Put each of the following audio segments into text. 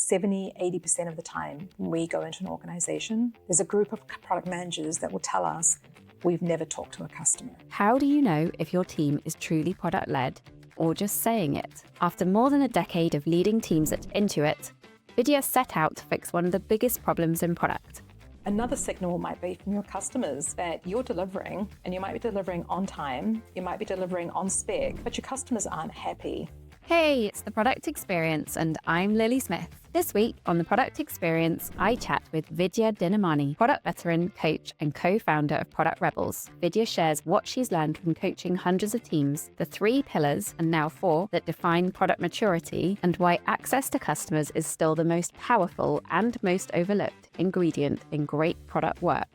70-80% of the time when we go into an organization, there's a group of product managers that will tell us we've never talked to a customer. How do you know if your team is truly product-led or just saying it? After more than a decade of leading teams at Intuit, Vidya set out to fix one of the biggest problems in product. Another signal might be from your customers that you're delivering, and you might be delivering on time, you might be delivering on spec, but your customers aren't happy. Hey, it's the Product Experience, and I'm Lily Smith. This week on the Product Experience, I chat with Vidya Dinamani, product veteran, coach, and co-founder of Product Rebels. Vidya shares what she's learned from coaching hundreds of teams, the 3 pillars, and now 4, that define product maturity, and why access to customers is still the most powerful and most overlooked ingredient in great product work.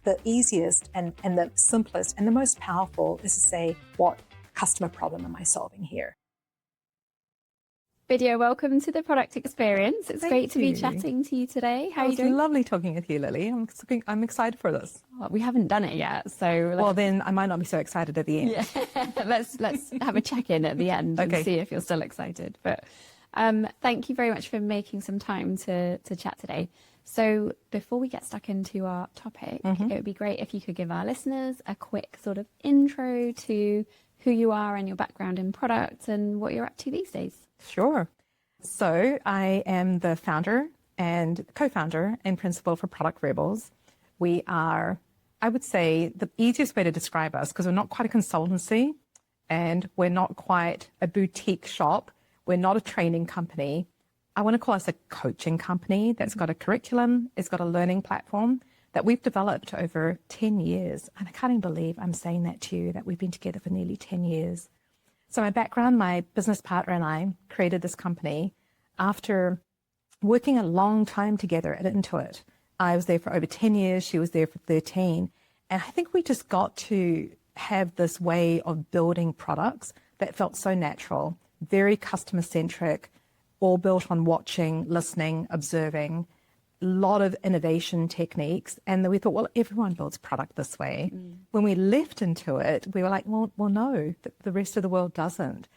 The easiest and the simplest and the most powerful is to say, what customer problem am I solving here? Vidya, welcome to the Product Experience. It's Thank great to be you. chatting to you today. How are you It's doing? lovely talking with you, Lily. I'm excited for this. Well, we haven't done it yet, so Well, then I might not be so excited at the end. yeah. let's have a check-in at the end and see if you're still excited. But thank you very much for making some time to chat today. So before we get stuck into our topic, it would be great if you could give our listeners a quick sort of intro to who you are and your background in product and what you're up to these days. Sure. So I am the founder and co-founder and principal for Product Rebels. We are, I would say, the easiest way to describe us, because we're not quite a consultancy and we're not quite a boutique shop. We're not a training company. I want to call us a coaching company that's got a curriculum, it's got a learning platform that we've developed over 10 years. And I can't even believe I'm saying that to you, that we've been together for nearly 10 years. So my background, my business partner and I created this company after working a long time together at Intuit. I was there for over 10 years, she was there for 13. And I think we just got to have this way of building products that felt so natural, very customer-centric, all built on watching, listening, observing, a lot of innovation techniques. And then we thought, well, everyone builds product this way. When we left Intuit, we were like, well, no, the rest of the world doesn't.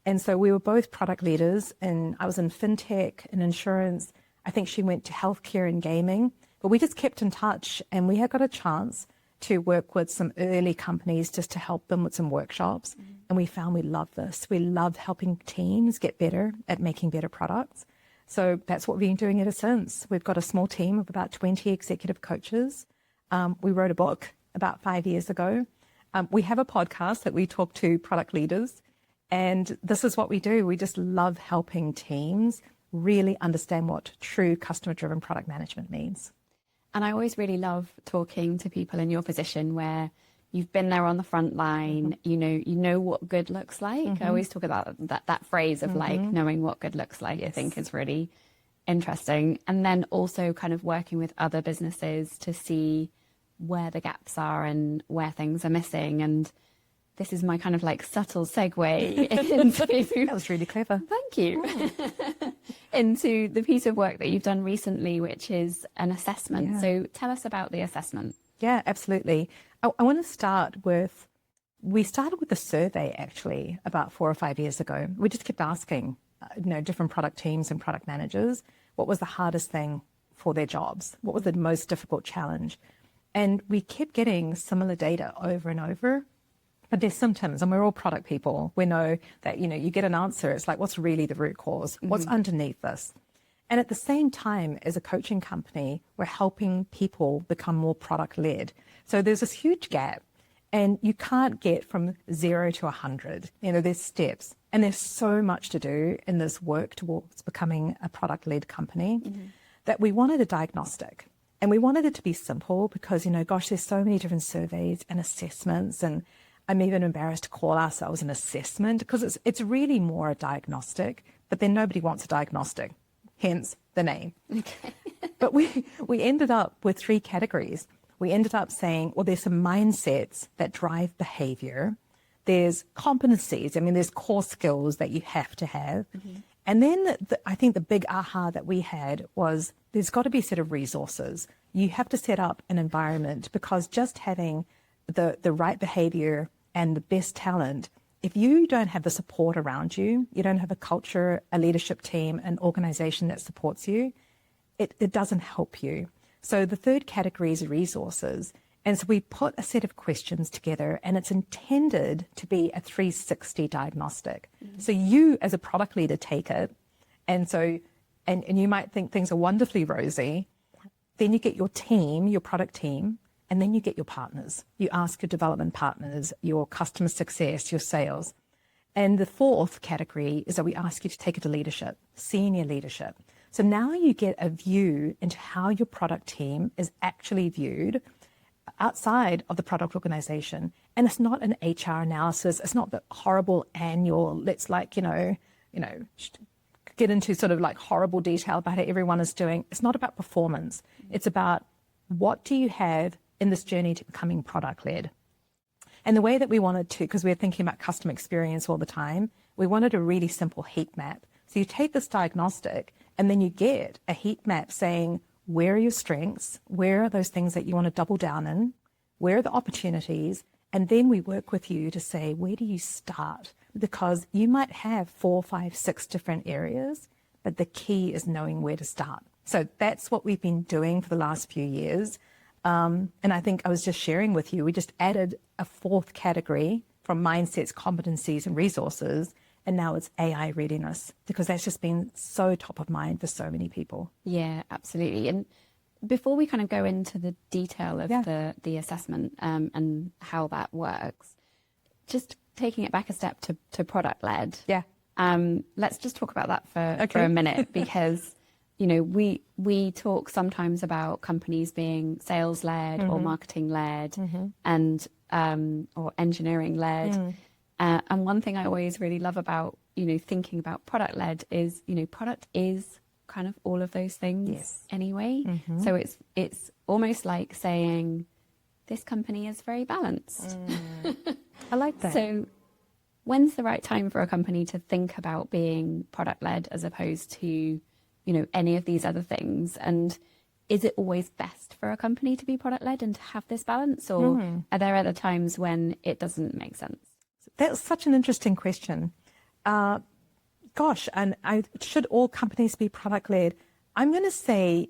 And so we were both product leaders, and I was in fintech and insurance. I think she went to healthcare and gaming, but we just kept in touch, and we had got a chance to work with some early companies just to help them with some workshops. And we found we love this. We love helping teams get better at making better products. So that's what we've been doing ever since. We've got a small team of about 20 executive coaches. We wrote a book about 5 years ago. We have a podcast that we talk to product leaders. And this is what we do. We just love helping teams really understand what true customer-driven product management means. And I always really love talking to people in your position where you've been there on the front line, you know what good looks like. I always talk about that phrase of like knowing what good looks like. I think is really interesting. And then also kind of working with other businesses to see where the gaps are and where things are missing. And this is my kind of like subtle segue into... That was really clever. Thank you. Into the piece of work that you've done recently, which is an assessment. So tell us about the assessment. Yeah, absolutely. I want to start with, we started with a survey actually about 4 or 5 years ago. We just kept asking, different product teams and product managers, what was the hardest thing for their jobs? What was the most difficult challenge? And we kept getting similar data over and over, but there's symptoms, and we're all product people. We know that, you get an answer. It's like, what's really the root cause? What's underneath this? And at the same time, as a coaching company, we're helping people become more product-led. So there's this huge gap, and you can't get from 0 to 100. There's steps, and there's so much to do in this work towards becoming a product-led company that we wanted a diagnostic. And we wanted it to be simple because, there's so many different surveys and assessments, and I'm even embarrassed to call ourselves an assessment because it's really more a diagnostic, but then nobody wants a diagnostic. Hence the name. Okay. But we ended up with 3 categories. We ended up saying, well, there's some mindsets that drive behavior. There's competencies. There's core skills that you have to have. And then I think the big aha that we had was there's got to be a set of resources. You have to set up an environment, because just having the right behavior and the best talent if you don't have the support around you, you don't have a culture, a leadership team, an organization that supports you, it doesn't help you. So the third category is resources. And so we put a set of questions together, and it's intended to be a 360 diagnostic. So you as a product leader take it, and you might think things are wonderfully rosy. Then you get your team, your product team, and then you get your partners. You ask your development partners, your customer success, your sales. And the fourth category is that we ask you to take it to leadership, senior leadership. So now you get a view into how your product team is actually viewed outside of the product organization. And it's not an HR analysis. It's not the horrible annual, let's get into sort of like horrible detail about how everyone is doing. It's not about performance. It's about what do you have in this journey to becoming product-led. And the way that we wanted to, because we're thinking about customer experience all the time, we wanted a really simple heat map. So you take this diagnostic and then you get a heat map saying, where are your strengths? Where are those things that you want to double down in? Where are the opportunities? And then we work with you to say, where do you start? Because you might have 4, 5, 6 different areas, but the key is knowing where to start. So that's what we've been doing for the last few years. And I think I was just sharing with you, we just added a fourth category from mindsets, competencies, and resources. And now it's AI readiness, because that's just been so top of mind for so many people. Yeah, absolutely. And before we kind of go into the detail of the assessment and how that works, just taking it back a step to product-led. Yeah. Let's just talk about that for a minute, because we talk sometimes about companies being sales-led or marketing-led and or engineering-led. And one thing I always really love about, thinking about product-led is, product is kind of all of those things anyway. So it's almost like saying, this company is very balanced. I like that. So when's the right time for a company to think about being product-led as opposed to, any of these other things? And is it always best for a company to be product-led and to have this balance? Or are there other times when it doesn't make sense? That's such an interesting question. And should all companies be product-led? I'm going to say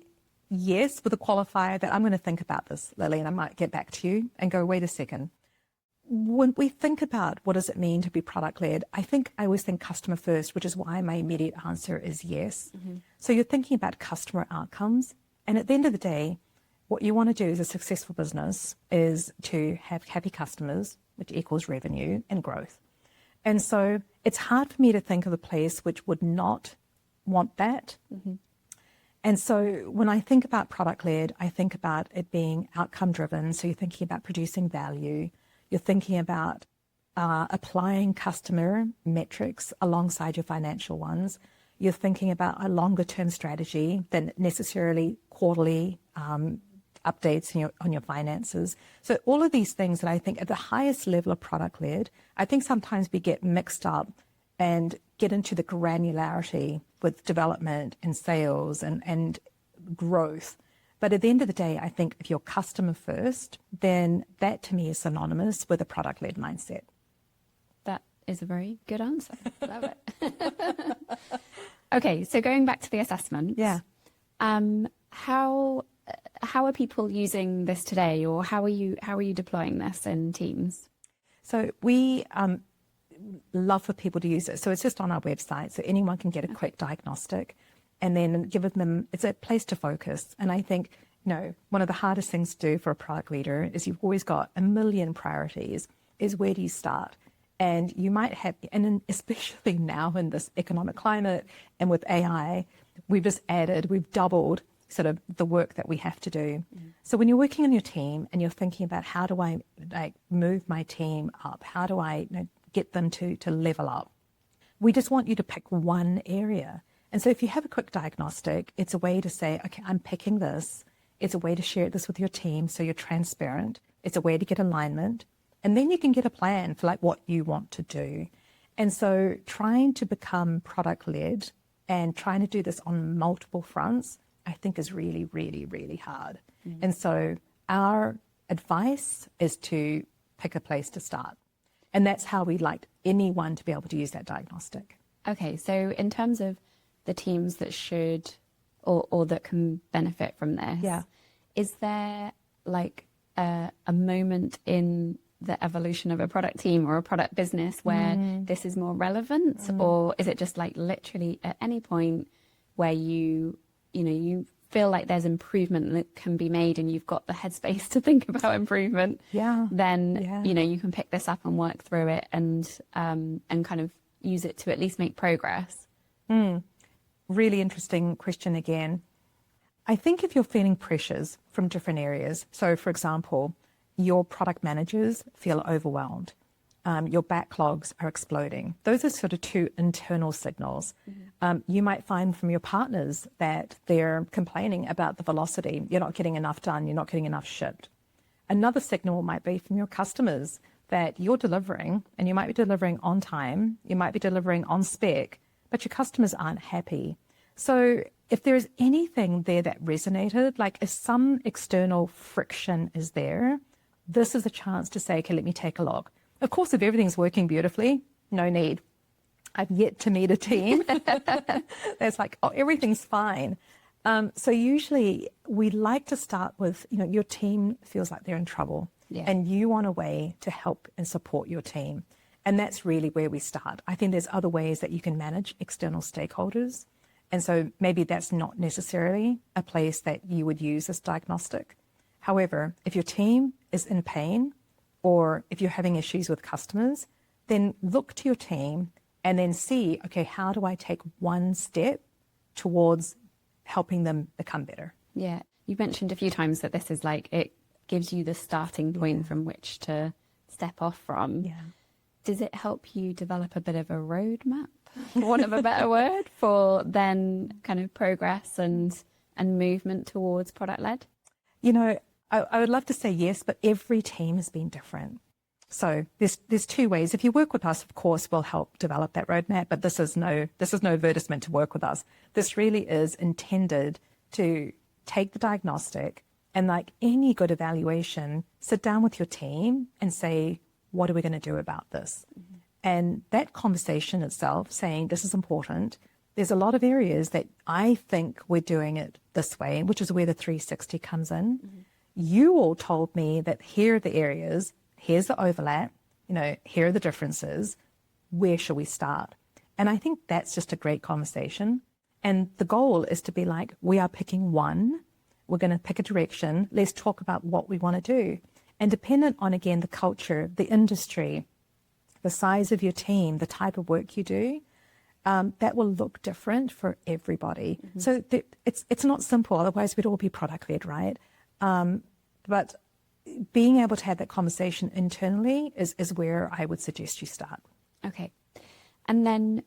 yes, with a qualifier that I'm going to think about this, Lily, and I might get back to you and go, wait a second. When we think about what does it mean to be product-led, I always think customer first, which is why my immediate answer is yes. So you're thinking about customer outcomes. And at the end of the day, what you want to do as a successful business is to have happy customers, which equals revenue and growth. And so it's hard for me to think of a place which would not want that. And so when I think about product-led, I think about it being outcome-driven. So you're thinking about producing value. You're thinking about applying customer metrics alongside your financial ones. You're thinking about a longer-term strategy than necessarily quarterly updates on your finances. So all of these things that I think at the highest level of product-led, I think sometimes we get mixed up and get into the granularity with development and sales and growth. But at the end of the day, I think if you're customer first, then that to me is synonymous with a product-led mindset. That is a very good answer. Love it. Okay, so going back to the assessment. Yeah. How are people using this today, or how are you deploying this in teams? So we love for people to use it. So it's just on our website, so anyone can get a quick diagnostic, and then give them, it's a place to focus. And I think, one of the hardest things to do for a product leader is you've always got a million priorities, is where do you start? And you might have, and especially now in this economic climate and with AI, we've doubled sort of the work that we have to do. So when you're working on your team and you're thinking about how do I move my team up? How do I get them to level up? We just want you to pick one area. And so if you have a quick diagnostic, it's a way to say, okay, I'm picking this. It's a way to share this with your team so you're transparent. It's a way to get alignment. And then you can get a plan for what you want to do. And so trying to become product-led and trying to do this on multiple fronts, I think is really, really, really hard. And so our advice is to pick a place to start. And that's how we'd like anyone to be able to use that diagnostic. Okay, so in terms of the teams that should or that can benefit from this, Yeah. is there like a moment in the evolution of a product team or a product business where this is more relevant, or is it just like literally at any point where you feel like there's improvement that can be made and you've got the headspace to think about improvement, then you can pick this up and work through it and kind of use it to at least make progress? Really interesting question again. I think if you're feeling pressures from different areas, so for example, your product managers feel overwhelmed, your backlogs are exploding. Those are sort of two internal signals. You might find from your partners that they're complaining about the velocity. You're not getting enough done. You're not getting enough shipped. Another signal might be from your customers that you're delivering, and you might be delivering on time. You might be delivering on spec, but your customers aren't happy. So if there's anything there that resonated, like if some external friction is there, this is a chance to say, okay, let me take a look. Of course, if everything's working beautifully, no need. I've yet to meet a team that's like, oh, everything's fine. So usually we like to start with, your team feels like they're in trouble and you want a way to help and support your team. And that's really where we start. I think there's other ways that you can manage external stakeholders. And so maybe that's not necessarily a place that you would use as diagnostic. However, if your team is in pain or if you're having issues with customers, then look to your team and then see, okay, how do I take one step towards helping them become better? Yeah. You mentioned a few times that this is like, it gives you the starting point from which to step off from. Yeah. Does it help you develop a bit of a roadmap, for want of a better word, for then kind of progress and movement towards product-led? I would love to say yes, but every team has been different. So there's two ways. If you work with us, of course, we'll help develop that roadmap, but this is no advertisement to work with us. This really is intended to take the diagnostic and, like any good evaluation, sit down with your team and say, what are we going to do about this? And that conversation itself, saying this is important, there's a lot of areas that I think we're doing it this way, which is where the 360 comes in. You all told me that here are the areas, here's the overlap, here are the differences, where shall we start? And I think that's just a great conversation. And the goal is to be like, we are picking one, we're going to pick a direction, let's talk about what we want to do. And dependent on, again, the culture, the industry, the size of your team, the type of work you do, that will look different for everybody. So it's not simple, otherwise we'd all be product-led, right? But being able to have that conversation internally is where I would suggest you start. Okay. And then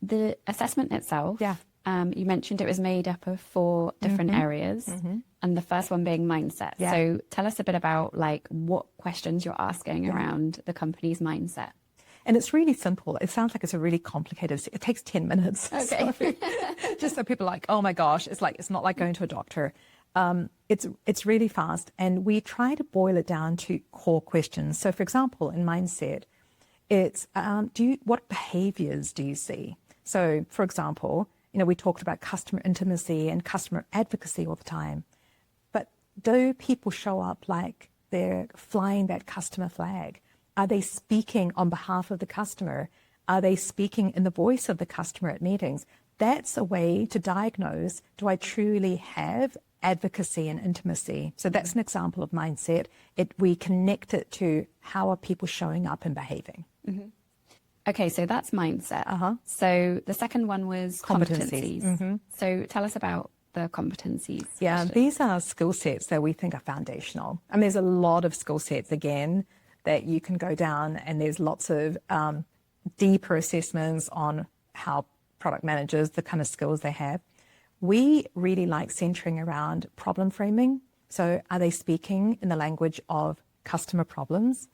the assessment itself, you mentioned it was made up of 4 different areas, and the first one being mindset. So tell us a bit about like what questions you're asking around the company's mindset. And it's really simple. It sounds like it's a really complicated, it takes 10 minutes. Okay. So, just so people are like, oh my gosh, it's not like going to a doctor. It's really fast, and we try to boil it down to core questions. So for example, in mindset, it's what behaviors do you see? So for example, we talked about customer intimacy and customer advocacy all the time, but do people show up like they're flying that customer flag? Are they speaking on behalf of the customer? Are they speaking in the voice of the customer at meetings? That's a way to diagnose, do I truly have advocacy and intimacy? So that's an example of mindset. We connect it to how are people showing up and behaving. Okay, so that's mindset. So the second one was competencies. So tell us about the competencies. Yeah, these are skill sets that we think are foundational. And there's a lot of skill sets, again, that you can go down, and there's lots of deeper assessments on how product managers, the kind of skills they have. We really like centering around problem framing. So are they speaking in the language of customer problems?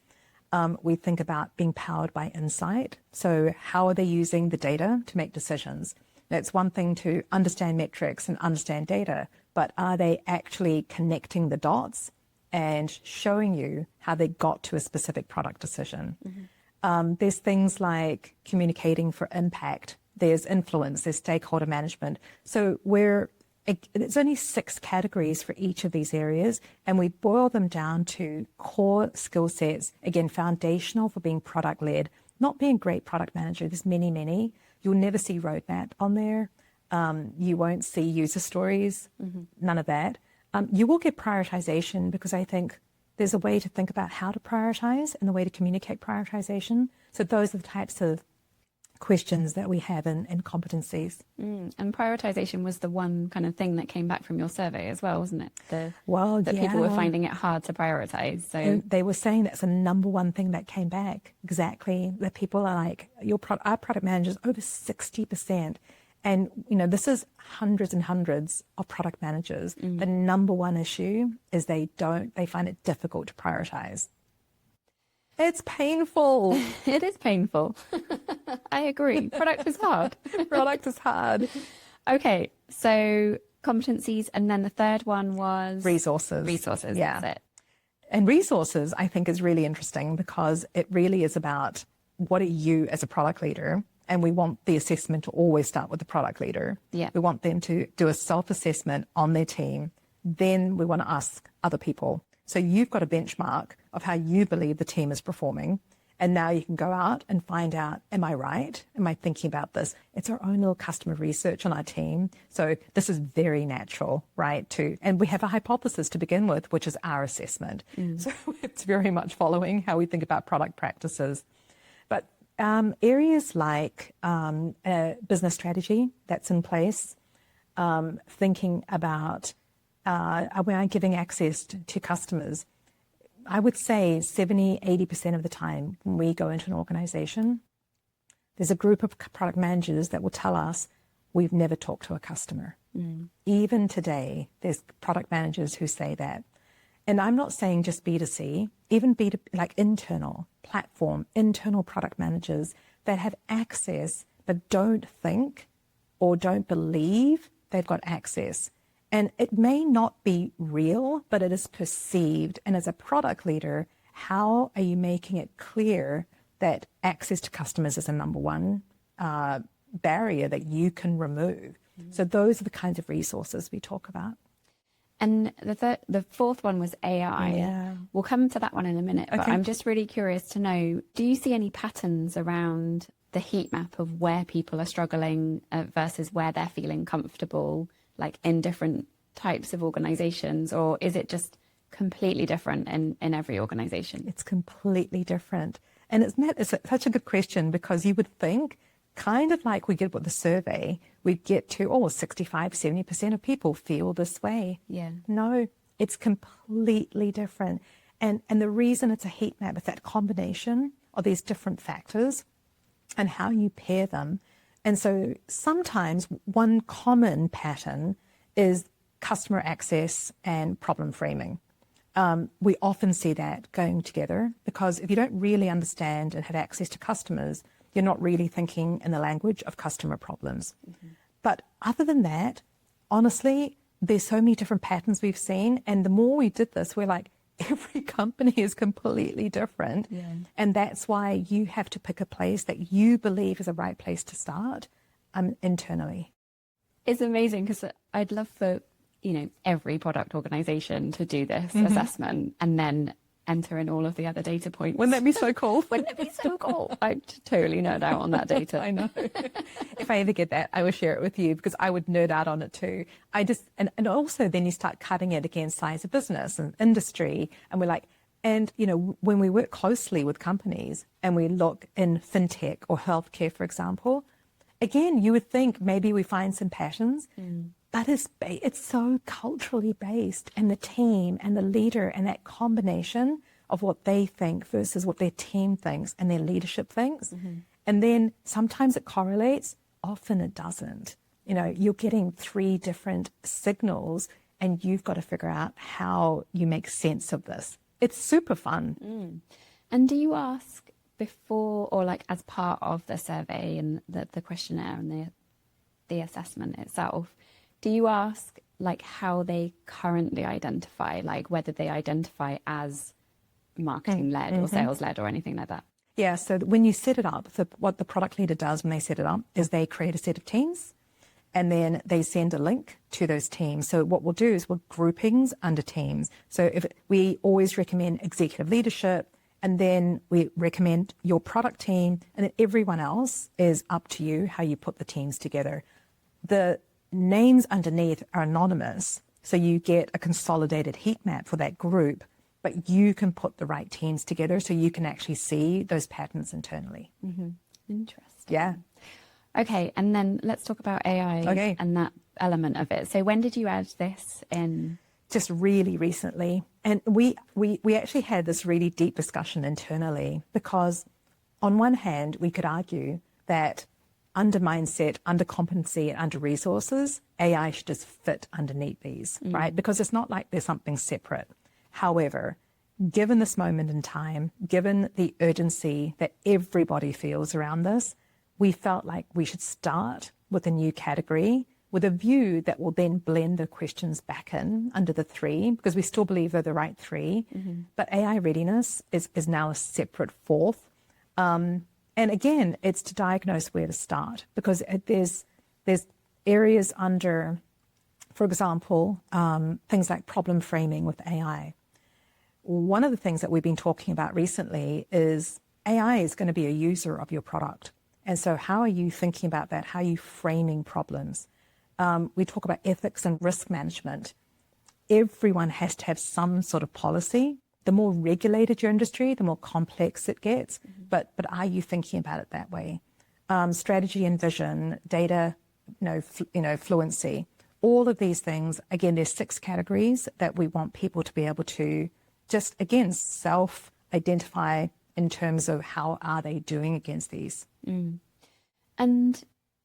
We think about being powered by insight. So how are they using the data to make decisions? Now, it's one thing to understand metrics and understand data, but are they actually connecting the dots and showing you how they got to a specific product decision? There's things like communicating for impact. There's influence, there's stakeholder management. So it's only 6 categories for each of these areas, and we boil them down to core skill sets, again, foundational for being product-led, not being a great product manager. There's many. You'll never see roadmap on there. You won't see user stories, none of that. You will get prioritization, because I think there's a way to think about how to prioritize and the way to communicate prioritization. So those are the types of questions that we have in competencies. And prioritization was the one kind of thing that came back from your survey as well, wasn't it? That Yeah. people were finding it hard to prioritize. So and they were saying that's the number one thing that came back. Exactly. That people are like, our product managers over 60%. And, this is hundreds and hundreds of product managers. The number one issue is they find it difficult to prioritize. It's painful. It is painful. I agree. Product is hard. Product is hard. Okay, so competencies, and then the third one was Resources. Resources, Yeah. that's it. And resources, I think, is really interesting, because it really is about what are you as a product leader? And we want the assessment to always start with the product leader. Yeah. We want them to do a self-assessment on their team. Then we want to ask other people. So you've got a benchmark of how you believe the team is performing. And now you can go out and find out, am I right? Am I thinking about this? It's our own little customer research on our team. So this is very natural, right? And we have a hypothesis to begin with, which is our assessment. So it's very much following how we think about product practices. But areas like business strategy that's in place, thinking about are we giving access to customers? I would say 70, 80% of the time when we go into an organization, there's a group of product managers that will tell us we've never talked to a customer. Even today, there's product managers who say that. And I'm not saying just B2C, even B2, like internal platform, internal product managers that have access but don't think or don't believe they've got access. And it may not be real, but it is perceived. And as a product leader, how are you making it clear that access to customers is a number one barrier that you can remove? So those are the kinds of resources we talk about. And the fourth one was AI. Yeah. We'll come to that one in a minute, but Okay. I'm just really curious to know, do you see any patterns around the heat map of where people are struggling versus where they're feeling comfortable, like in different types of organizations, or is it just completely different in every organization? It's completely different. And it's such a good question, because you would think, kind of like we get with the survey, we'd get to, 65, 70% of people feel this way. Yeah. No, it's completely different. And the reason it's a heat map is that combination of these different factors and how you pair them. And so sometimes one common pattern is customer access and problem framing. We often see that going together, because if you don't really understand and have access to customers, you're not really thinking in the language of customer problems. But other than that, honestly, there's so many different patterns we've seen. And the more we did this, we're like, every company is completely different. Yeah. And that's why you have to pick a place that you believe is the right place to start internally. It's amazing, because I'd love for, every product organization to do this assessment and then enter in all of the other data points. Wouldn't that be so cool? Wouldn't it be so cool? I'd totally nerd out on that data. I know. If I ever get that, I will share it with you, because I would nerd out on it too. And also then you start cutting it against size of business and industry. And we're like, when we work closely with companies and we look in fintech or healthcare, for example, again, you would think maybe we find some patterns, but it's so culturally based, and the team and the leader and that combination of what they think versus what their team thinks and their leadership thinks. And then sometimes it correlates, often it doesn't. You're getting 3 different signals, and you've got to figure out how you make sense of this. It's super fun. And do you ask before, or like as part of the survey and the questionnaire and the assessment itself, do you ask like how they currently identify, like whether they identify as marketing led or sales led or anything like that? Yeah, so when you set it up, what the product leader does when they set it up is they create a set of teams, and then they send a link to those teams. So what we'll do is we'll groupings under teams. So if we always recommend executive leadership, and then we recommend your product team, and then everyone else is up to you how you put the teams together. The names underneath are anonymous, so you get a consolidated heat map for that group, but you can put the right teams together so you can actually see those patterns internally. Mm-hmm. Interesting. Yeah. Okay, and then let's talk about AI and that element of it. So when did you add this in? Just really recently. And we actually had this really deep discussion internally, because on one hand, we could argue that under mindset, under competency, and under resources, AI should just fit underneath these, right? Because it's not like there's something separate. However, given this moment in time, given the urgency that everybody feels around this, we felt like we should start with a new category with a view that will then blend the questions back in under the three, because we still believe they're the right three. But AI readiness is now a separate fourth. And again, it's to diagnose where to start, because there's areas under, for example, things like problem framing with AI. One of the things that we've been talking about recently is AI is going to be a user of your product. And so how are you thinking about that? How are you framing problems? We talk about ethics and risk management. Everyone has to have some sort of policy. The more regulated your industry, the more complex it gets. But are you thinking about it that way? Strategy and vision, data, fluency, all of these things. Again, there's 6 categories that we want people to be able to just, again, self-identify in terms of how are they doing against these. And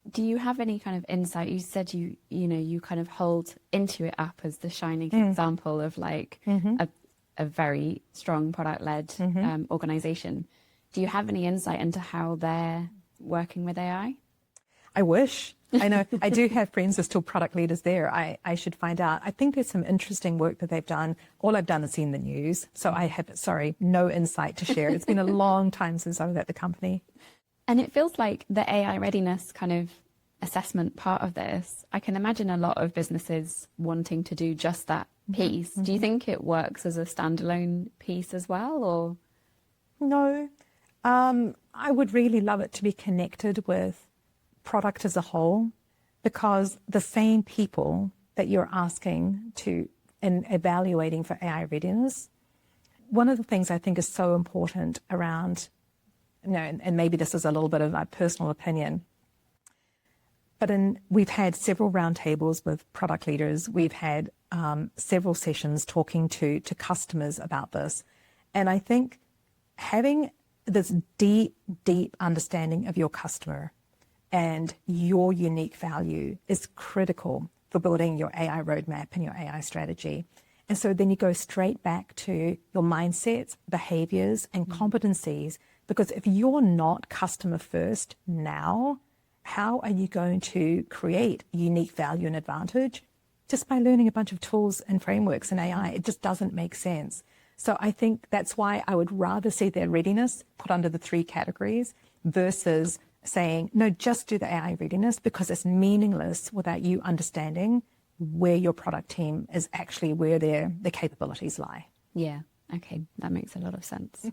do you have any kind of insight? You said you kind of hold Intuit up as the shining example of like a very strong product-led organization. Do you have any insight into how they're working with AI? I wish. I know I do have friends who are still product leaders there. I should find out. I think there's some interesting work that they've done. All I've done is seen the news. So I have, no insight to share. It's been a long time since I was at the company. And it feels like the AI readiness kind of assessment part of this, I can imagine a lot of businesses wanting to do just that piece. Do you think it works as a standalone piece as well, or? No. I would really love it to be connected with product as a whole, because the same people that you're asking to and evaluating for AI readiness, one of the things I think is so important around, and maybe this is a little bit of my personal opinion, but we've had several roundtables with product leaders. We've had several sessions talking to customers about this. And I think having this deep, deep understanding of your customer and your unique value is critical for building your AI roadmap and your AI strategy. And so then you go straight back to your mindsets, behaviors, and competencies, because if you're not customer first now, how are you going to create unique value and advantage just by learning a bunch of tools and frameworks in AI? It just doesn't make sense. So I think that's why I would rather see their readiness put under the 3 categories versus saying, no, just do the AI readiness, because it's meaningless without you understanding where your product team is actually, where their capabilities lie. Yeah, okay, that makes a lot of sense.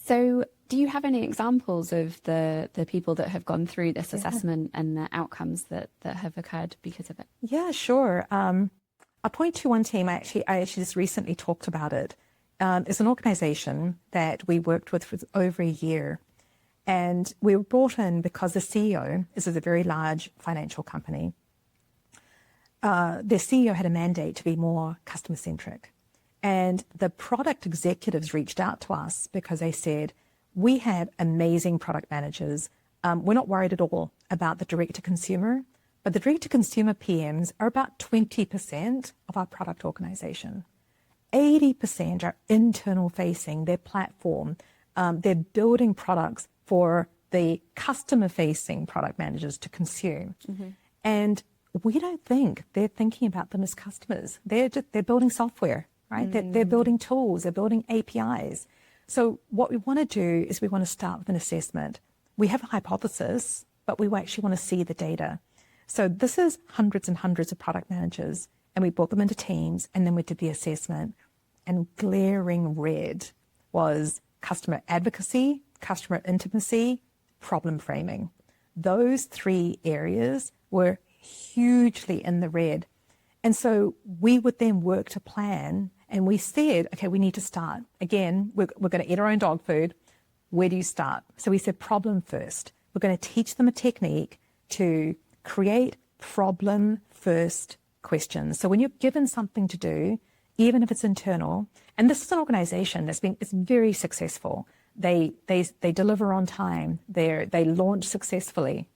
So do you have any examples of the people that have gone through this assessment and the outcomes that have occurred because of it? Yeah, sure. I'll point to one team. I actually just recently talked about it. It's an organization that we worked with for over a year. And we were brought in because the CEO, this is a very large financial company, their CEO had a mandate to be more customer-centric. And the product executives reached out to us because they said, we have amazing product managers. We're not worried at all about the direct-to-consumer, but the direct-to-consumer PMs are about 20% of our product organization. 80% are internal-facing, their platform. They're building products for the customer-facing product managers to consume. And we don't think they're thinking about them as customers. They're building software, right? They're building tools, they're building APIs. So what we want to do is we want to start with an assessment. We have a hypothesis, but we actually want to see the data. So this is hundreds and hundreds of product managers, and we brought them into teams, and then we did the assessment. And glaring red was customer advocacy, customer intimacy, problem framing. Those 3 areas were hugely in the red. And so we would then work to plan, and we said, okay, we need to start. Again, we're going to eat our own dog food. Where do you start? So we said problem first. We're going to teach them a technique to create problem first questions. So when you're given something to do, even if it's internal, and this is an organization it's very successful. They deliver on time. They launch successfully.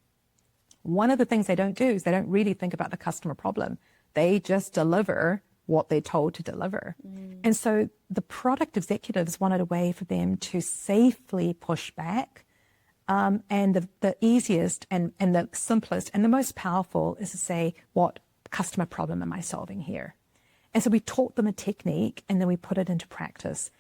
One of the things they don't do is they don't really think about the customer problem. They just deliver what they're told to deliver. And so the product executives wanted a way for them to safely push back. And the easiest and the simplest and the most powerful is to say, what customer problem am I solving here? And so we taught them a technique, and then we put it into practice.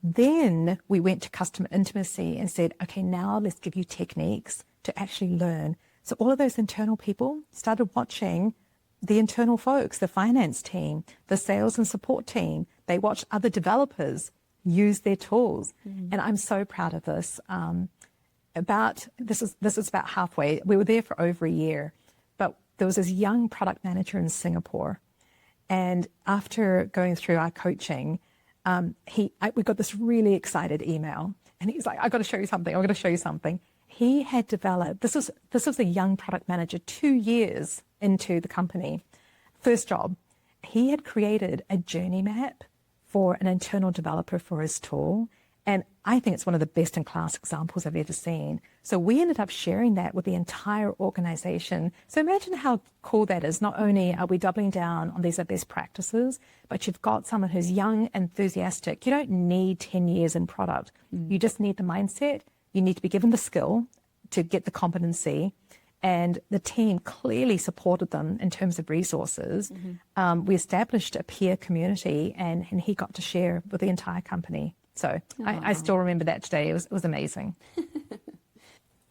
Then we went to customer intimacy and said, okay, now let's give you techniques to actually learn. So all of those internal people started watching the internal folks, the finance team, the sales and support team. They watched other developers use their tools. And I'm so proud of this. This is about halfway. We were there for over a year, but there was this young product manager in Singapore. And after going through our coaching, we got this really excited email, and he's like, "I got to show you something. I'm going to show you something." He had developed. This was a young product manager, 2 years into the company, first job. He had created a journey map for an internal developer for his tool, and I think it's one of the best in class examples I've ever seen. So we ended up sharing that with the entire organization. So imagine how cool that is. Not only are we doubling down on these are best practices, but you've got someone who's young, enthusiastic. You don't need 10 years in product. You just need the mindset. You need to be given the skill to get the competency. And the team clearly supported them in terms of resources. We established a peer community, and he got to share with the entire company. So I still remember that today. It was amazing.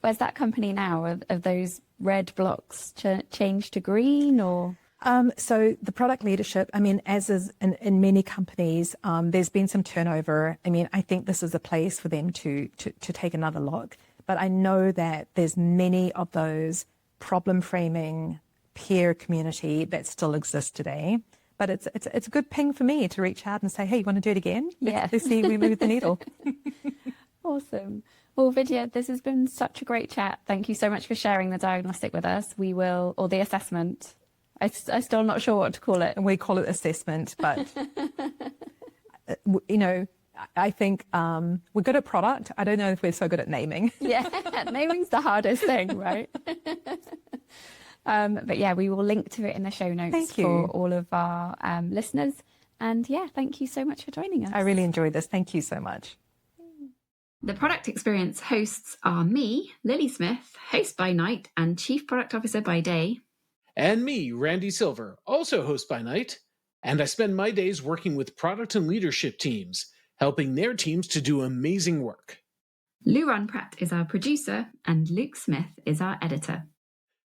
Where's that company now? Have those red blocks changed to green, or? So the product leadership, I mean, as is in many companies, there's been some turnover. I mean, I think this is a place for them to take another look. But I know that there's many of those problem framing peer community that still exists today. But it's a good ping for me to reach out and say, hey, you want to do it again? Yeah. Let's see if we move the needle. Awesome. Well, Vidya, this has been such a great chat. Thank you so much for sharing the diagnostic with us. or the assessment. I'm still not sure what to call it. And we call it assessment, but, I think we're good at product. I don't know if we're so good at naming. Yeah, naming's the hardest thing, right? But yeah, we will link to it in the show notes for all of our listeners. And yeah, thank you so much for joining us. I really enjoyed this. Thank you so much. The Product Experience hosts are me, Lily Smith, host by night and Chief Product Officer by day. And me, Randy Silver, also host by night. And I spend my days working with product and leadership teams, helping their teams to do amazing work. Luran Pratt is our producer and Luke Smith is our editor.